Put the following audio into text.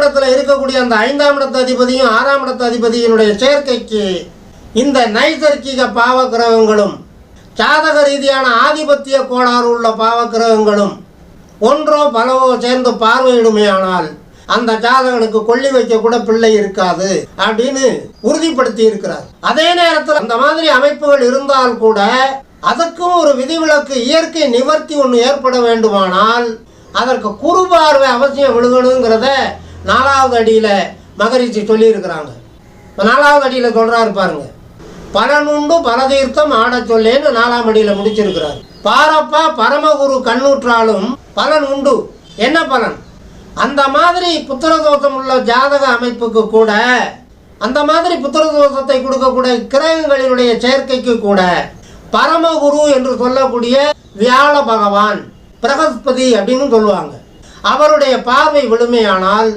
இடத்துல இருக்கக்கூடிய அந்த 5ஆம் இடத்து அதிபதியும் 6ஆம் இடத்து அதிபதியினுடைய சேர்க்கைக்கு இந்த நைசர்கிக பாவ கிரகங்களும் ஜாதக ரீதியான ஆதிபத்திய கோளாறு உள்ள பாவ கிரகங்களும் ஒன்றோ பலவோ சேர்ந்து பார்வையிடுமே ஆனால் அந்த ஜாதகனுக்கு கொள்ளி வைக்க கூட பிள்ளை இருக்காது அப்படின்னு உறுதிப்படுத்தி இருக்கிறார். அதே நேரத்தில் அந்த மாதிரி அமைப்புகள் இருந்தால் கூட அதற்கும் ஒரு விதிவிலக்கு, இயற்கை நிவர்த்தி ஒன்று ஏற்பட வேண்டுமானால் அதற்கு குரு பார்வை அவசியம் விழுகணுங்கிறத 4வது அடியில் மகரிஷி சொல்லியிருக்கிறாங்க. 4வது அடியில் சொல்கிறாரு பாருங்க, பலனுண்டு பலதீர்த்தம் ஆட சொல்லேன்னு 4ஆம் அடியில் முடிச்சிருக்கிறார். பாரப்பா பரமகுரு கண்ணூற்றாலும் பலன் உண்டு. என்ன பலன்? அந்த மாதிரி புத்திரதோஷம் உள்ள ஜாதக அமைப்புக்கு கூட, அந்த மாதிரி புத்திரதோஷத்தை கொடுக்கக்கூடிய கிரகங்களினுடைய சேர்க்கைக்கு கூட பரமகுரு என்று சொல்லக்கூடிய வியாழ பகவான், பிரகஸ்பதி அப்படின்னு சொல்லுவாங்க, அவருடைய பார்வை விழுமையானால்